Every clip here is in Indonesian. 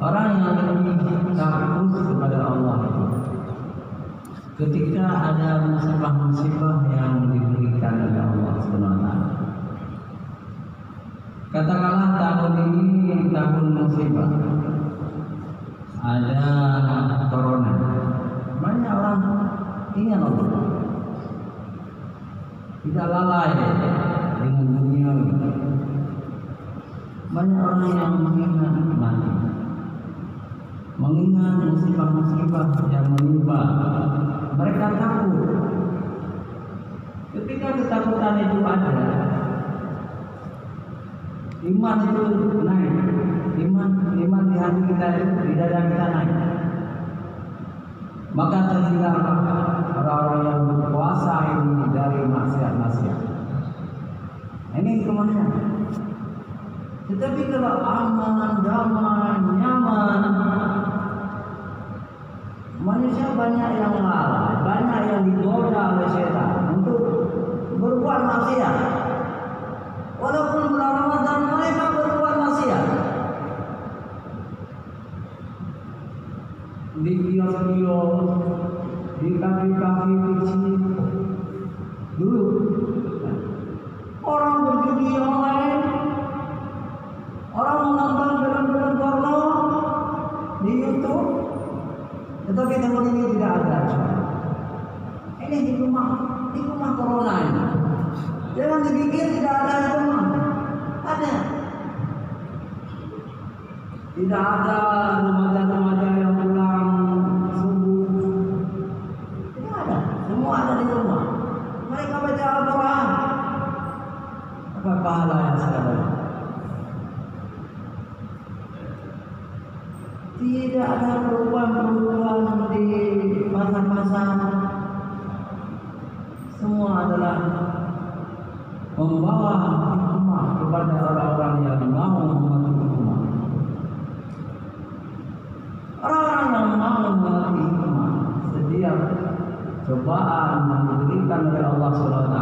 Orang yang lebih takut kepada Allah ketika ada musibah-musibah yang diberikan oleh Allah SWT. Katakanlah tahun ini tahun musibah, ada corona, banyak orang ingat Allah, tidak lalai dengan dunia. Banyak orang yang mengingat mati, mengingat musibah-musibah yang menimpa. Mereka takut. Ketika ketakutan itu ada, iman itu naik. Iman di hati kita itu, di dada kita naik. Maka terhindarlah orang-orang yang berpuasa ini dari maksiat-maksiat. Ini kemana? Tetapi kalau aman, damai, nyaman, manusia banyak yang lalai, banyak yang digoda oleh setan untuk berbuat maksiat. Walaupun bulan Ramadan mereka berbuat maksiat. Di kios-kios, di kafe-kafe kecil, dulu orang berjudi online, orang menonton film-film porno di YouTube. Tetapi tahun ini tidak ada. Ini di rumah corona ini. Jangan dipikir tidak ada di rumah. Ada. Tidak ada remaja-remaja yang pulang subuh. Tidak ada. Semua ada di rumah. Mereka baca Al-Quran. Apa pahala yang saya dapat? Tidak ada perubahan-perubahan di pasar-pasar. Semua adalah membawa hikmah kepada orang-orang yang mau mematuhi hikmah. Orang-orang yang mau mematuhi hikmah, setiap cobaan yang diberikan oleh Allah SWT,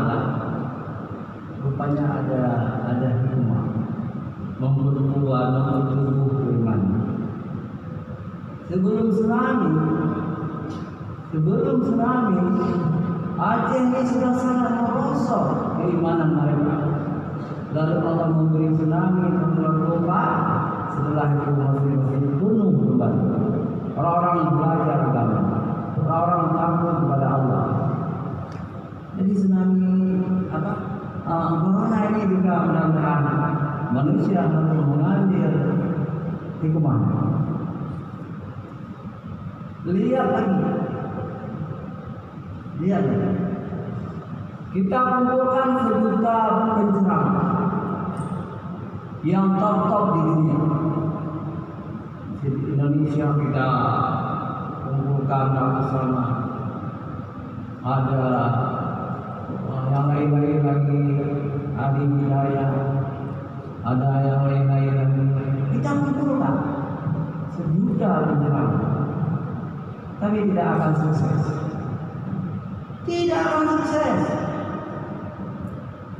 rupanya ada hikmah, memperkuat, mempertumbuh iman. Sebelum tsunami, Aceh ini sudah sangat merosot keimanan mereka. Lalu Allah memberi tsunami untuk tobat. Setelah itu masing-masing penuh kembali. Orang-orang belajar agama, orang-orang takut kepada Allah. Jadi tsunami corona ini juga mudah-mudahan manusia harus mengambil hikmah. Lihat lagi. Kita kumpulkan 1 juta penceramah yang top di dunia. Di Indonesia kita kumpulkan bersama. Ada yang lain-lain lagi, Adi Hidayah, ada yang lain-lain lagi. Kita kumpulkan 1 juta penceramah. Tapi tidak akan sukses.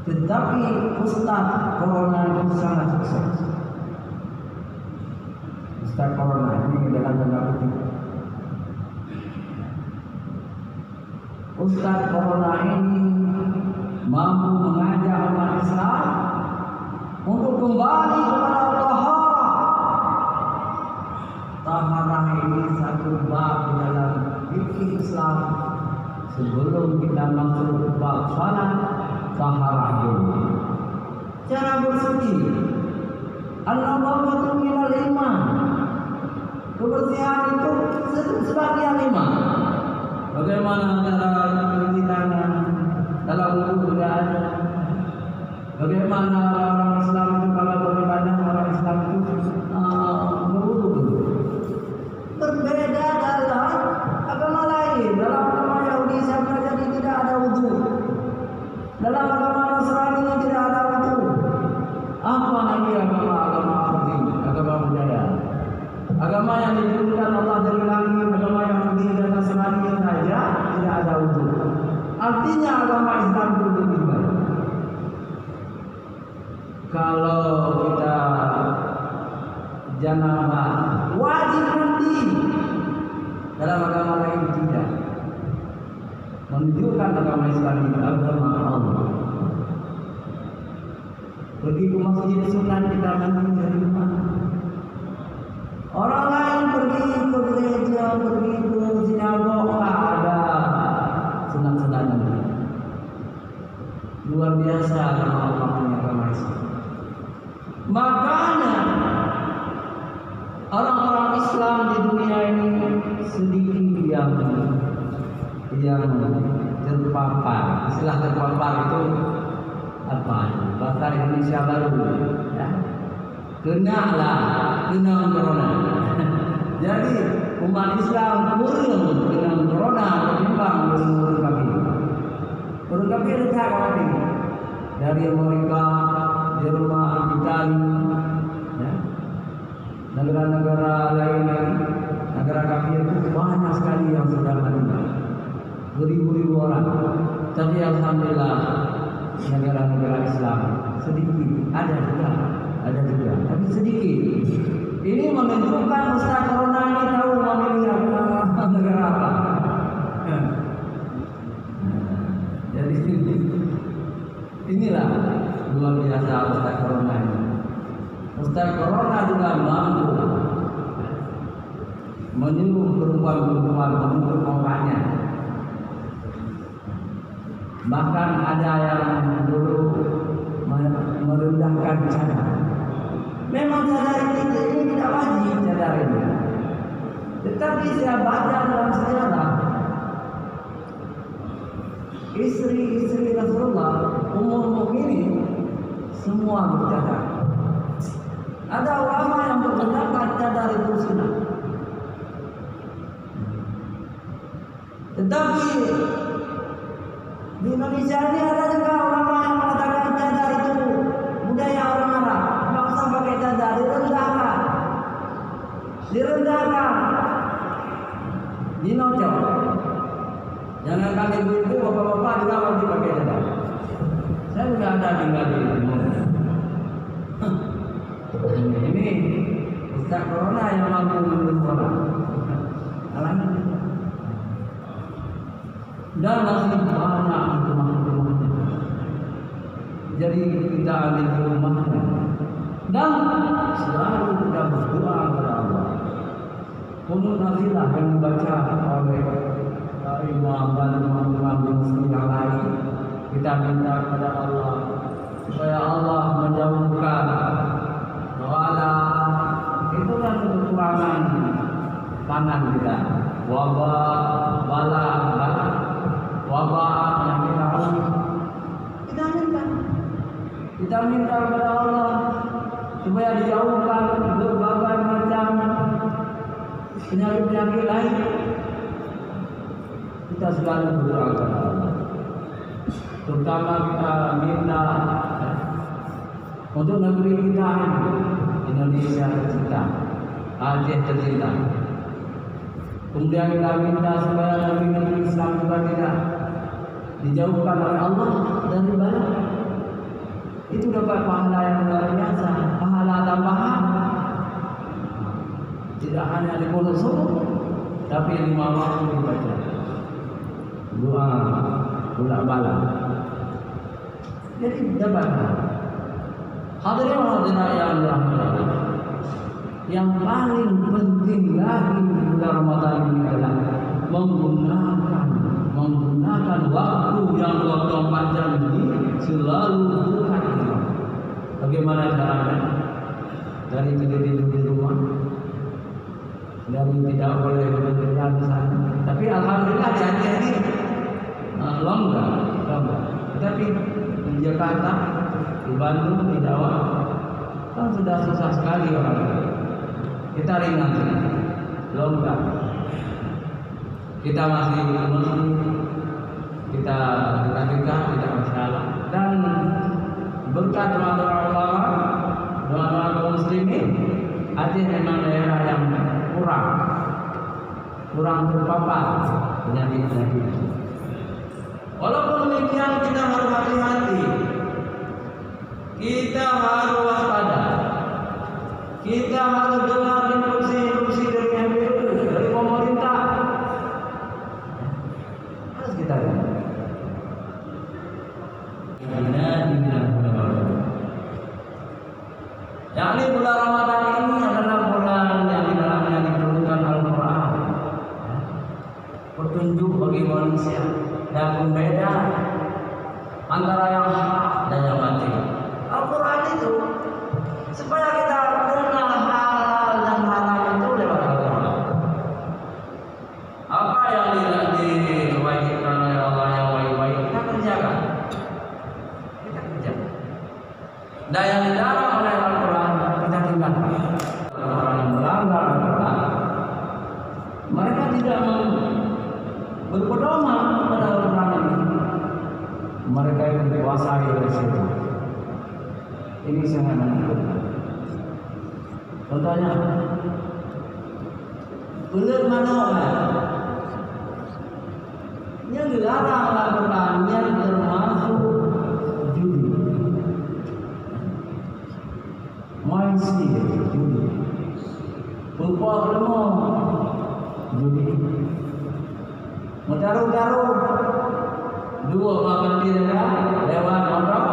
Tetapi Ustaz Corona itu sangat sukses. Ustaz Corona ini dalam tanda kutip. Ustaz Corona ini mampu mengajak umat Islam untuk kembali kepada taharah. Taharah ini satu bab dalam fikih Islam. Sebelum kita masuk bab salat, taharah dulu. Cara bersuci, an-nadhafatu minal iman. Kebersihan itu sebagian iman. Bagaimana cara mencuci tangan dalam wudu tidak ada? Bagaimana orang Islam itu kalau beribadah, orang Islam itu berwudu dulu. Berbeda dalam agama lain. Dalam agama Yahudi sama jadi tidak ada wudu. Dalam agama Nasrani tidak ada wudu. Apa lagi agama arti, agama budaya? Agama yang diturunkan Allah dari langit, agama Yahudi dan Nasrani saja tidak ada wudu. Artinya agama Islam itu lebih baik. Kalau kita janabah, wajib mandi. Dalam agama lain tidak. Menunjukkan agama Islam ini agama Allah. Pergi ke masjid sunnah kita mandi dari rumah. Orang lain pergi ke gereja, pergi ke sinagog, ada sunat-sunatnya. Luar biasa agama Islam. Makanya orang-orang Islam di dunia ini sedikit yang terpapar. Istilah terpapar itu apa? Bahasa Indonesia baru, ya. Kena corona. Jadi umat Islam kurang kena corona ketimbang orang kafir. Orang kafir tak kafir. Dari Amerika, Jerman, Italia, ya. Negara-negara lain lagi, negara kafir itu banyak sekali yang sudah meninggal. Beribu-ribu orang. Tapi alhamdulillah negara-negara Islam sedikit ada juga, tapi sedikit. Ini menunjukkan Ustaz Corona ini tahu memilih negara apa. Jadi inilah luar biasa Ustaz Corona ini. Ustaz Corona juga mampu menyuruh perempuan-perempuan menutup mukanya. Bahkan ada yang dulu merendahkan cadar. Memang cadar ini tidak wajib cadar ini. Tetapi saya baca dalam sejarah istri-istri Rasulullah, Ummul Mukminin semua bercadar. Ada ulama yang berpendapat cadar itu sunnah. Tetapi di Indonesia ini ada juga ulama yang mengatakan cadar itu budaya orang Arab. Maksa pakai cadar direndahkan, dinocok. Jangan kali ibu-ibu, bapak-bapak juga wajib pakai cadar. Saya juga ada tinggal di Timur. Ini Ustaz Corona yang mampu menulis orang. Alhamdulillah. Dan masih banyak rumah-rumahnya. Jadi kita ambil di rumahnya dan selalu kita berdoa kepada Allah. Qunut nazilah yang dibaca oleh imam dan imam-imam di masjid yang lain. Kita minta kepada Allah supaya Allah menjauhkan wala itulah kekurangan pangan kita, wabah, wabah yang kita alami. Kita minta kepada Allah supaya dijauhkan berbagai macam penyakit-penyakit lain. Kita selalu berdoa kepada Allah. Terutama kita minta untuk negeri kita Indonesia tercinta, Aceh tercinta. Kemudian kita minta supaya negeri Islam juga tidak dijauhkan oleh Allah dari bala. Itu dapat pahala yang luar biasa, pahala tambahan. Tidak hanya di pondok subuh, tapi 5 waktu dibaca doa bolak balik. Jadi dapat. Hadirin hadirat yang dirahmati, yang paling penting lagi di bulan Ramadan ini adalah menggunakan waktu yang 24 jam ini selalu dekat. Bagaimana caranya? Dari tidur di rumah, dari tidak boleh bekerja di sana. Tapi alhamdulillah di Aceh ini longgar. Tetapi di Jakarta, di Bandung, di Jawa kan sudah susah sekali orang. Kita ringan saja, longgar. Kita masih muslim, kita tidak masalah. Dan berkat doa-doa ulama, doa-doa kaum muslimin, Aceh memang daerah yang kurang terpapar penyakit-penyakit. Walaupun demikian kita harus hati-hati, kita harus waspada. Kita harus dengar instruksi dari MPU, dari pemerintah. Harus kita dengar. Yakni bulan Ramadan ini adalah bulan yang di dalamnya diturunkan Al-Quran, petunjuk bagi manusia dan pembeda antara yang hak dan yang batil. Al-Quran itu supaya kita kenal halal dan haram itu lewat Al-Quran. Apa yang diwajibkan oleh Allah yang baik-baik kita kerjakan. Dan yang dilarang oleh Al-Quran kita tinggalkan. Orang yang melanggar Al-Quran, mereka tidak berpedoman kepada Al-Quran ini. Mereka yang dikuasai oleh syaitan. Ini sangat menakutkan. Contohnya, ular manongan yang dilarang Al-Quran yang termasuk judi. Main sihir, judi. Pupuk lemah, judi. Mendaru-daru, dua makan dia lewat motor,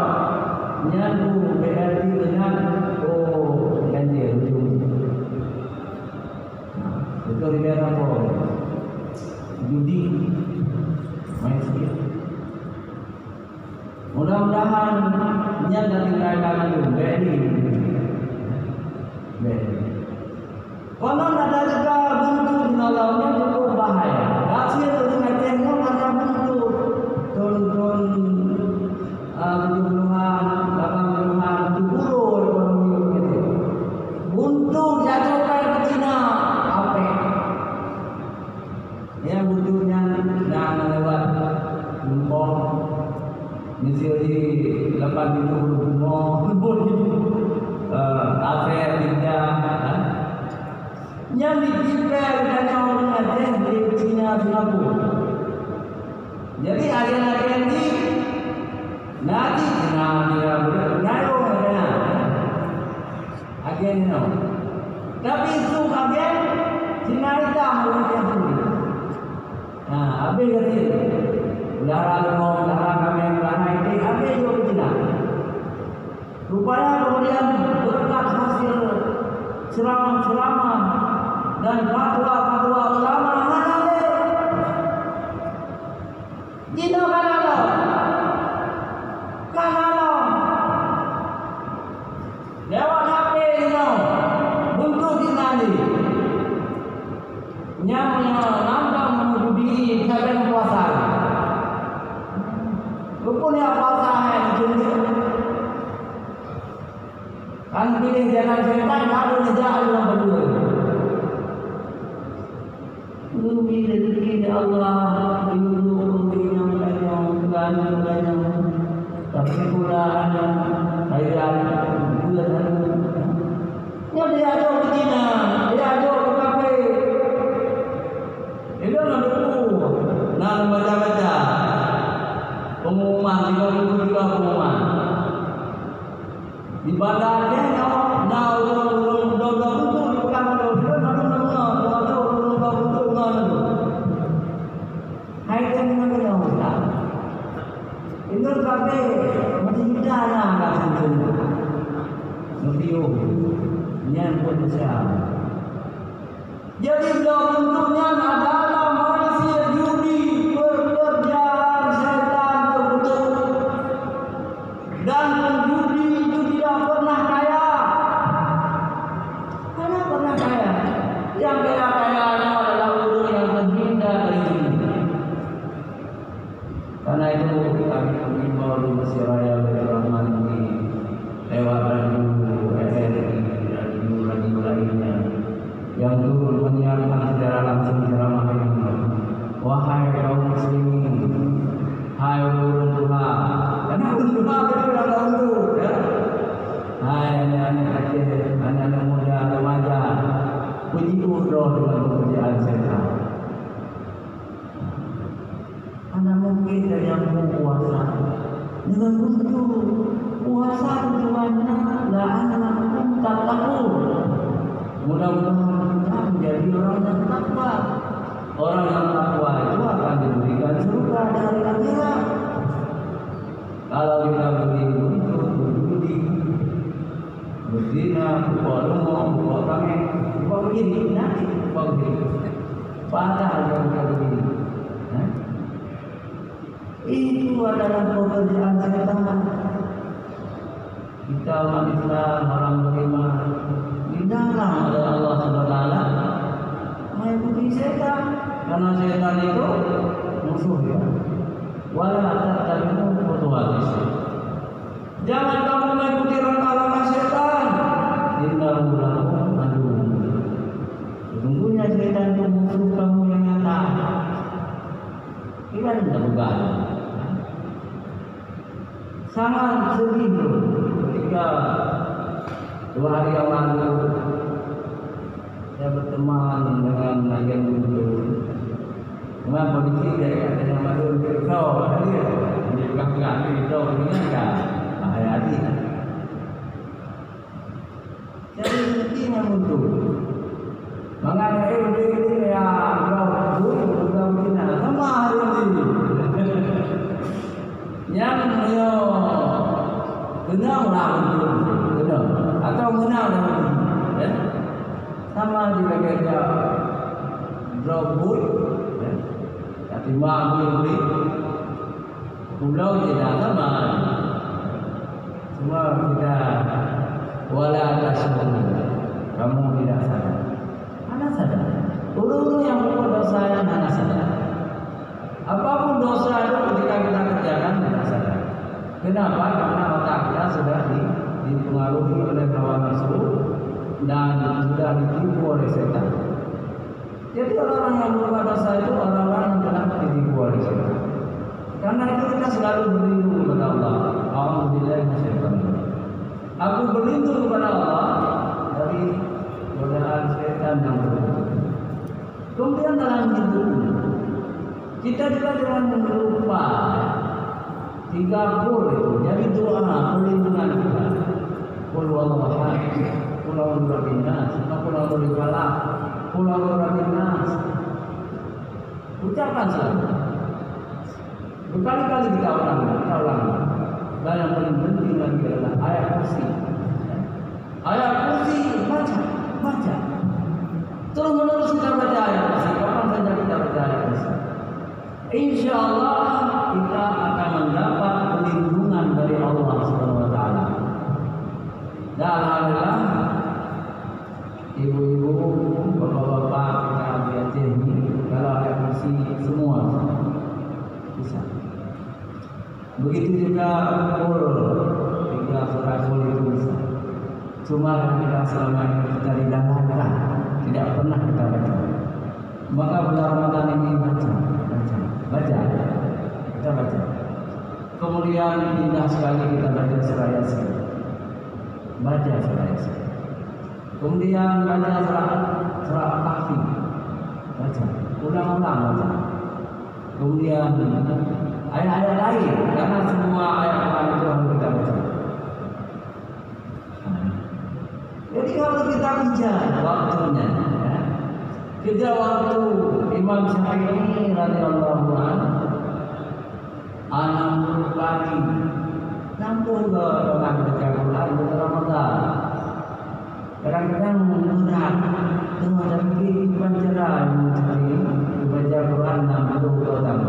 nyatu berarti dengan ganjil judi. Itu dia apa? Judi, main sihir. Mudah-mudahan nyat dari kalangan itu beri. Konon ada juga bentuk nolongnya cukup bahaya. Hasil dengan tengok ada bentuk ton-ton 70-an, 80-an, 70 ekonomi gitu. Buntu jatuhkan ke Cina, apa? Ya buntunya yang lewat Lumpur, Misiri, lepas itu Lumpur, Afer, Indah, yang dipikir dan orang ada di Cina Singapura. Jadi agen-agen ini nanti dia bernaung ada agen itu. Tapi itu agen Cina hitam bukan putih. Nah, abe kecil, ulara kami itu abe juga Cina. Rupanya kemudian berkat hasil ceramah-ceramah dan fatwa-fatwa ulama mana ada? Cina kan ada, lewat HP ini, buntu Cina ni, yang nampak menjudi sampai puasa. Rupanya puasa yang judi. Kan pilih jalan syaitan, lalu nejak Allah berdua. Rubi rezeki Allah, yudhu kanyang, tapi pula ada khairan, bulan. Ya dia ajak ke Cina, dia ajak ke kafe. Dia nak buku, nak baca-baca pengumuman 3.003 pengumuman. Di bandar dia nak urung buntu di pekan dia hai kan dengan dia orang. Ini kafe mesti kita nak buntu. Video yang potensial. Jadi bentuknya adalah manusia judi pekerjaan setan terkutuk dan penjudi itu tidak pernah kaya. Karena pernah kaya. Yang kaya-kayanya adalah orang yang terhindar dari judi. Karena itu kami mengimbau di Mesir Raya Rahman ini lewat radio radio lainnya yang turun menyiarkan secara langsung ceramah ini. Wahai kaum muslimin, hai ulun Tuhan, karena ulun Tuhan itu adalah ulun, ya. Hai anak-anak kecil, anak-anak muda, remaja, puji urdo dengan pekerjaan setan. Anda mungkin dari yang puasa dengan buntu puasa tujuannya la anak tak tahu. Mudah-mudahan kita menjadi orang yang takwa. Orang yang takwa itu akan diberikan surga dari akhirat. Kalau kita berjudi, berzina, buat rumah, buat pamer, buat begini, nanti buat begini. Padahal yang begini. Itu adalah pekerjaan setan. Kita umat Islam, orang beriman, dilarang oleh Allah SWT mengikuti setan, karena setan itu musuh ya. Wala tattabi'u khutuwatis. Jangan kamu mengikuti langkah-langkah setan. Innahu lakum aduwwun. Sesungguhnya setan itu musuh kamu yang nyata. Kita tidak beban. Sangat sedih ketika 2 hari yang lalu saya berteman dengan agen dulu. Cuma polisi dari katanya malu kau hadir di belakang itu ini kan bahaya hati. Jadi mestinya mundur. Mengenai ini ya kau mungkin sama hari ini. Yang yo kenal lah betul, atau mengenal ya. Sama juga kerja robot, ya. Ketimbang beli pulau tidak sama. Semua kita wala tasbun. Kamu tidak sadar. Mana sadar? Ulu-ulu yang berbuat dosa yang mana sadar? Apapun dosa itu ketika kita kerjakan tidak sadar. Kenapa? Karena otak kita sudah dipengaruhi oleh hawa nafsu dan sudah ditipu oleh setan. Jadi orang-orang yang berbuat dosa itu orang-orang yang telah ditipu oleh setan. Karena itu kita selalu berlindung kepada Allah. Alhamdulillah syaitan. Aku berlindung kepada Allah dari godaan setan yang berbuat. Kemudian dalam hidup kita juga jangan lupa 30 itu jadi doa perlindungan kita. Qul huwallahu ahad, qul a'udzu birabbin nas, qul a'udzu birabbil falaq, qul a'udzu birabbin nas. Ucapkan selalu. Berkali-kali kita ulang. Dan yang paling penting lagi adalah ayat kursi. Ayat kursi baca. Terus menerus kita baca ayat kursi. Kapan saja kita baca ayat kursi. Insya Allah kita akan mendapat perlindungan dari Allah Subhanahu Wa Taala. Dan alhamdulillah ibu-ibu, bapak-bapak kita lihat ini kalau ada kursi semua bisa. Begitu juga full 3 surat full itu bisa. Cuma kita selama ini kita didahulukan, tidak pernah kita baca. Maka bulan Ramadan ini kita baca. Kemudian indah sekali kita baca surah Yasin. Kemudian baca surah Al-Kahfi. Baca. Ulang-ulang baca. Kemudian ayat-ayat lain, karena semua ayat Quran itu harus kita baca. Jadi kalau kita kejar waktunya, ya. Kejar waktu Imam Syafi'i radhiyallahu anhu 60 pagi, 60 dengan baca Quran di Ramadan. Kadang-kadang berat, tengah ada kehidupan cerah baca Quran 60 tahun.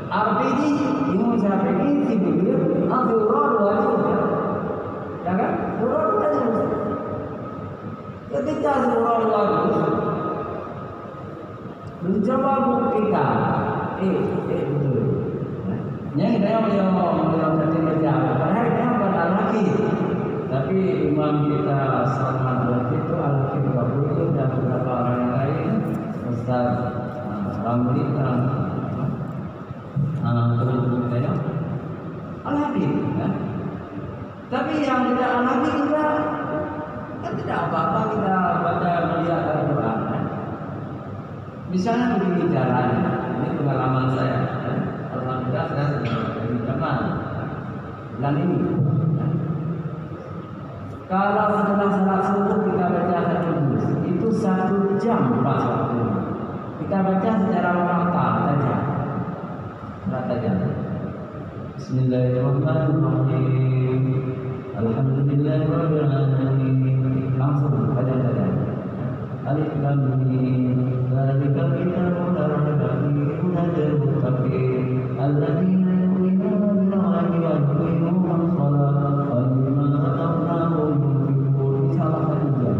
Artinya Imam Syafi'i dipikir surah wajib, ya kan? Surah wajib. Ketika surah wajib, mencoba buktikan, betul. Yang saya beliau tadi baca, padahal dia bukan al-Hakim, tapi imam kita Salman al-Hakim itu al-Hakim Kabul dan beberapa orang yang lain, Ustaz Ramli teman-teman saya al-Hakim, ya. Tapi yang tidak al-Hakim juga kan tidak apa-apa kita baca melihat Al-Quran. Misalnya begini caranya, ini pengalaman saya. Alhamdulillah saya sedang di zaman bulan ini. Kalau setelah salat subuh kita baca satu juz, itu 1 jam pas waktu. Kita baca secara merata saja. Bismillahirrahmanirrahim. Alhamdulillahirabbil alamin. Langsung baca saja. Alif lam mim. Dzalikal kitabu la raiba fihi hudan lil muttaqin alladzina yu'minuna bil ghaibi wa yuqimuna as-salata wa mimma razaqnahum yunfiqun. Insyaallah 1 jam.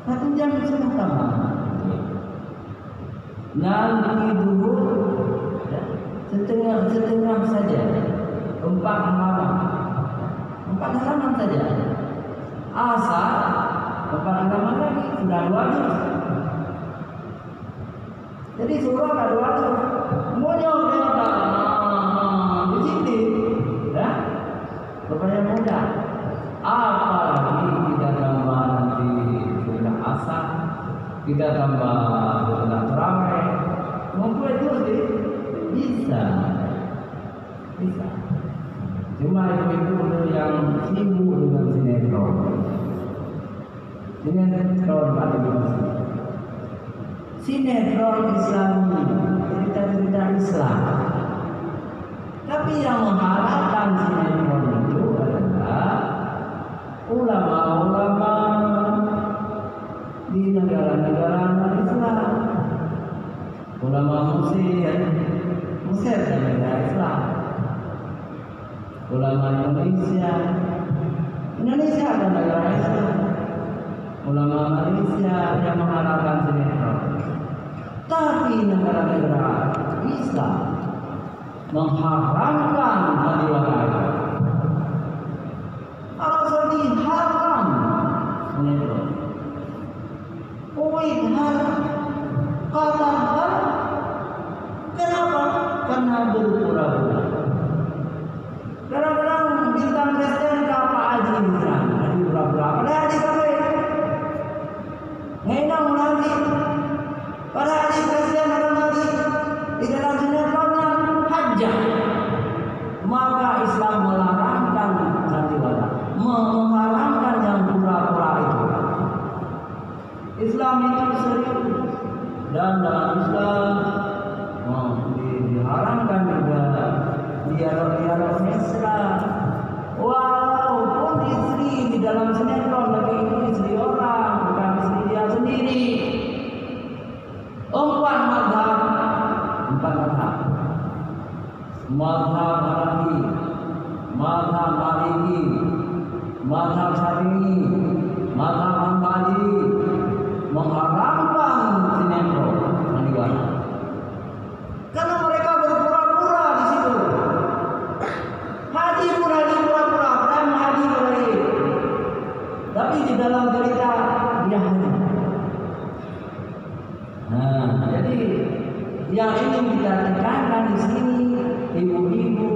1 jam sudah tamam. Nanti dulu setengah saja, 4 halaman, 4 halaman saja. Asal 4 halaman lagi sudah 2 juz. Jadi surah ada 2 juz. Mudah di sini, ya, rupanya mudah. Apalagi kita tambah nanti sudah asar, kita tambah sudah terawih, mampu itu bisa. Cuma ibu-ibu yang sibuk dengan sinetron pada masih. Sinetron Islami, cerita-cerita Islam. Tapi yang mengharapkan sinetron itu adalah ulama-ulama di negara-negara non-Islam, ulama Mesir dan negara Islam, ulama Indonesia dan negara Islam, ulama Malaysia yang mengharapkan sinetron. Tapi negara-negara Islam mengharamkan hadiah. Arab Saudi haram sinetron. Kuwait haram, Qatar haram. Kenapa? Karena berpura-pura. Kadang-kadang bintang Kristen ke Pak Haji misalnya, Haji pura-pura. Pada Haji kafir, ngenang lagi. Pada Haji Kristen orang lagi di dalam sinetronnya hajjah. Maka Islam melarangkan sandiwara, mengharamkan yang pura-pura itu. Islam itu serius, dan dalam Islam diharamkan juga dialog-dialog mesra. Walaupun istri di dalam sinetron lagi itu istri orang, bukan istri dia sendiri. 4 mazhab, mazhab Hanafi, mazhab Maliki, mazhab Syafi'i, mazhab Hambali mengharamkan sinetron sandiwara. Karena mereka berpura-pura di situ. Haji pura-pura, dan haji baik. Tapi di dalam cerita dia haji. Nah, jadi yang ingin kita tekankan di sini, ibu-ibu,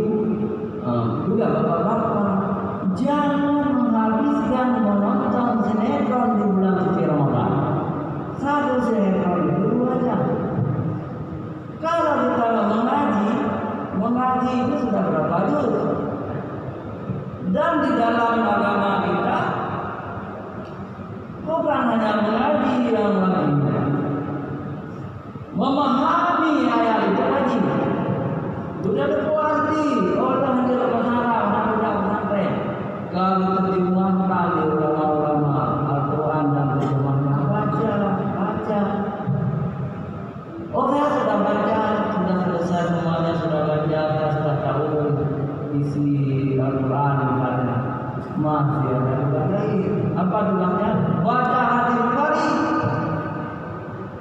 juga bapak-bapak, jangan menghabiskan menonton sinetron di bulan suci Ramadan. 1 sinetron itu 2 jam. Kalau kita mengaji itu sudah berapa juz? Dan di dalam agama kita bukan hanya mengaji yang wajib, memahami ayat itu wajib. Sudah berarti orang yang tidak berharap tidak sampai kalau terjemahkan di ulama-ulama Al-Quran dan terjemahnya baca. Oh, saya sudah baca, sudah selesai semuanya, sudah baca, saya sudah tahu isi Al-Quran misalnya. Masih ada lagi. Apa jumlahnya? Baca hadis Bukhari,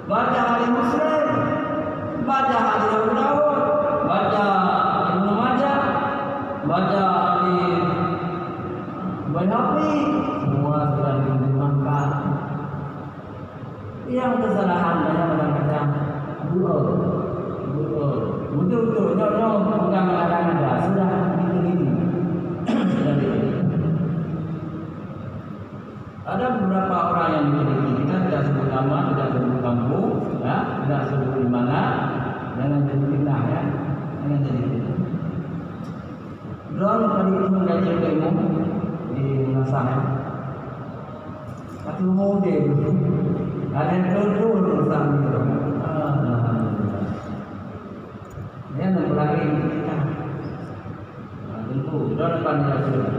baca hadis Muslim, baca hadis Abu Dawud, baca Ibnu Majah, baca hadis Baihaqi, semua sudah diterjemahkan. Yang kesalahan banyak kadang-kadang betul bukan mengada-ngada, sudah begini. Ada beberapa orang yang memiliki, kita tidak sebut nama, tidak sebut kampung, ya, tidak sebut di mana, jangan jadi fitnah, ya, jangan jadi fitnah. Drone tadi itu mengkaji ilmu, di Nasah. Satu model, ada yang betul sambil. Alhamdulillah. Dia nak lagi kita. Tentu, dah lepas dia sudah.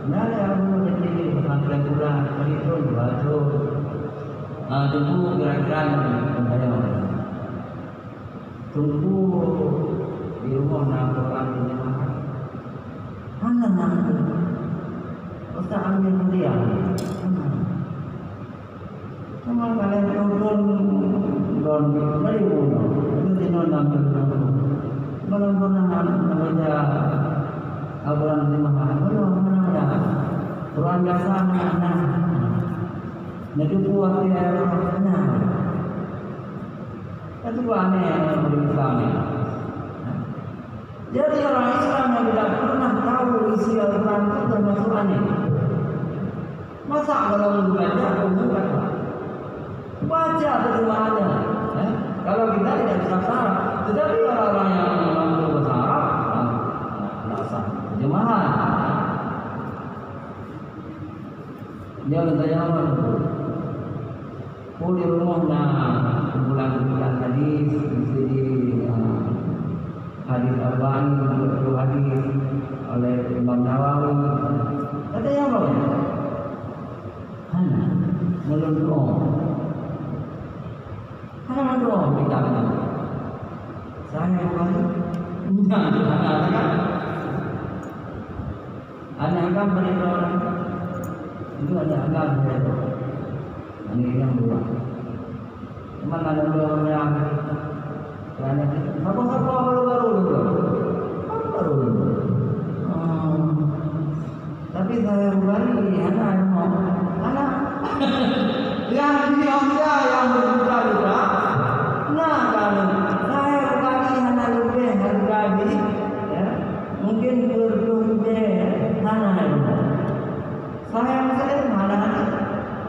Nah, yang menjadi pesantren pulang, itu baca. Tentu kira-kira membayar. Tunggu di rumah nak Quran ini makan. Mana nak? Ustaz ambil dia. Cuma kalian turun don dari mana? Itu di nona turun. Belum pernah membaca Al-Quran ini makan. Belum pernah ya. Quran biasa mana? Nanti buat dia mana? Itu aneh yang berislam. Jadi orang Islam yang tidak pernah tahu isi Al-Quran itu termasuk aneh. Masa kalau membaca, bukan baca terjemahannya. Kalau kita tidak bisa Arab, tetapi orang-orang yang mampu bahasa Arab, bahasa terjemahan. Dia bertanya apa? Oh di rumahnya kumpulan-kumpulan hadis, di hadis Arba'in, hadis oleh Imam Nawawi. Katanya apa? Hana melundung. Hana melundung kita. Saya bukan anak kan beri orang itu ada agak berbeda. Ini yang dua. Cuma ada dua yang kerana apa baru. Tapi saya kembali anak yang dia yang berbuka juga. Nah kalau saya kembali anak lebih hargai, ya mungkin berbeda anak. Saya Muslim anak,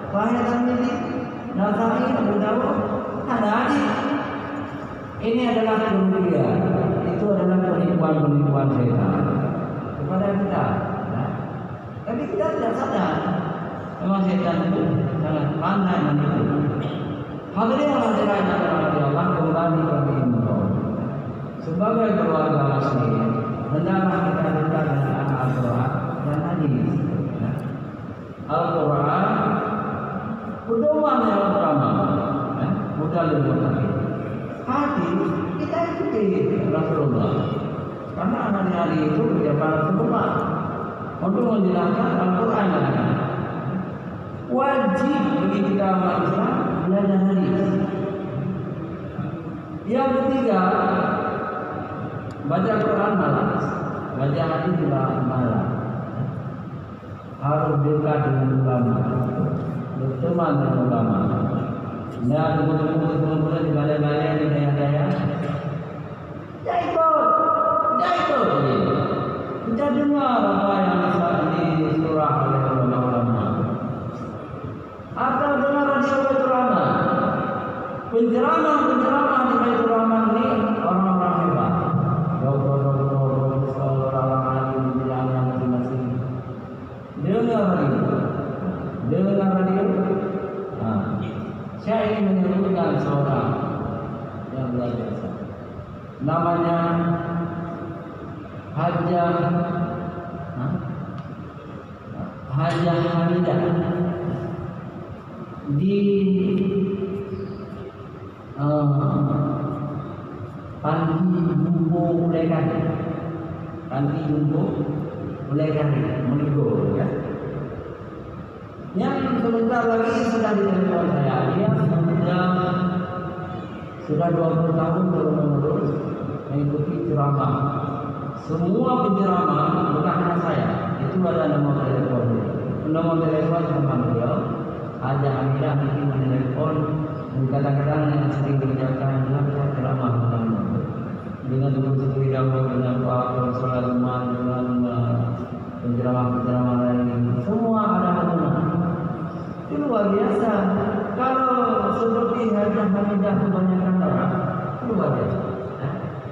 saya Tirmidzi, Nasai, Abu Dawud, anak. Ini adalah dunia. Itu adalah penipuan-penipuan setan kepada kita. Nah, tapi kita tidak sadar. Memang setan itu sangat pandai menipu. Hadirin Allah dirahmati Allah, kembali kami himbau sebagai keluarga muslim, hendaklah kita dekat dengan Al-Quran dan hadis. Al-Quran pedoman yang utama, modal yang utama. Hadis kita ikuti Rasulullah, karena hari-hari itu dia para Rasulullah untuk menjelaskan Al-Quran. Wajib bagi kita umat Islam belajar hadis. Yang ketiga, baca Quran malas, baca hadis juga malas. Harus dekat dengan ulama, berteman dengan ulama. Nah, kemudian di balai-balai di daerah-daerah, dia ikut. Kita dengar apa yang disurah oleh ulama-ulama, atau dengar radio Baitur Rahman. Penceramah di Baitur Rahman ini orang-orang hebat. Doktor, orang alim di bidangnya masing-masing. Dengar radio. Saya ingin menyebutkan seorang yang luar biasa. Namanya Hajjah Hamidah di Panti Jumbo Ulegari. Panti Jumbo Ulegari, Monigo, ya. Yang sebentar lagi sudah ditelepon saya. Dia sudah 20 tahun terus mengikuti ceramah. Semua penceramah bukan hanya saya. Itu ada nomor telepon. Nomor telepon sama beliau. Ada Hamidah mungkin menelepon. Kadang-kadang yang sering dikerjakan adalah ceramah dengan seperti dahulu dengan Pak Rasulullah dengan penceramah lain. Semua ada hubungan. Itu luar biasa. Kalau seperti Hajjah Hamidah kebanyakan orang, luar biasa.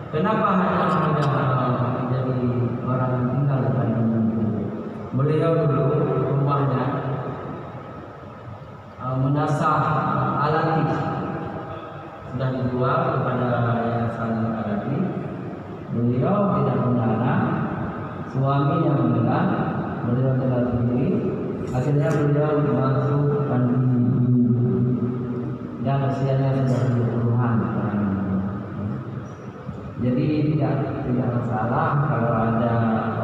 Kenapa Hajjah Hamidah menjadi orang yang tinggal di Bandung? Beliau dulu Akhirnya beliau masuk dan usianya sudah 20-an. Jadi tidak masalah kalau ada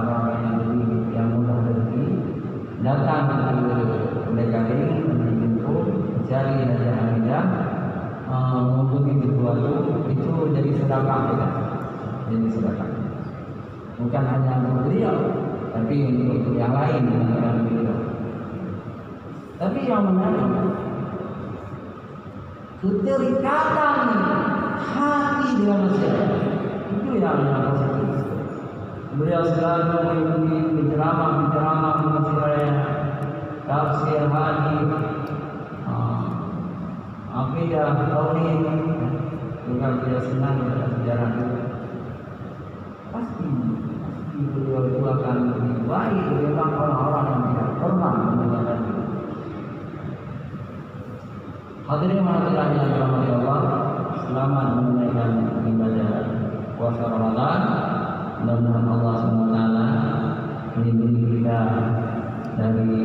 orang yang mudah rezeki datang ke Legaling menjemput mencari hadiah menghubungi sesuatu itu jadi sedekah kita. Jadi sedekah. Bukan hanya untuk beliau, tapi untuk yang lain bukan beliau. Tapi yang menarik keterikatan hati dengan masyarakat itu yang positif. Beliau selalu mengikuti penceramah di masjid raya, tafsir hadis, akidah tauhid. Juga beliau senang dengan sejarah itu. Pasti beliau itu akan lebih baik daripada orang-orang yang tidak pernah mendengarkan itu. Hadirin hadirat yang dirahmati Allah, selamat menunaikan ibadah puasa Ramadan. Mudah-mudahan Allah SWT melindungi kita dari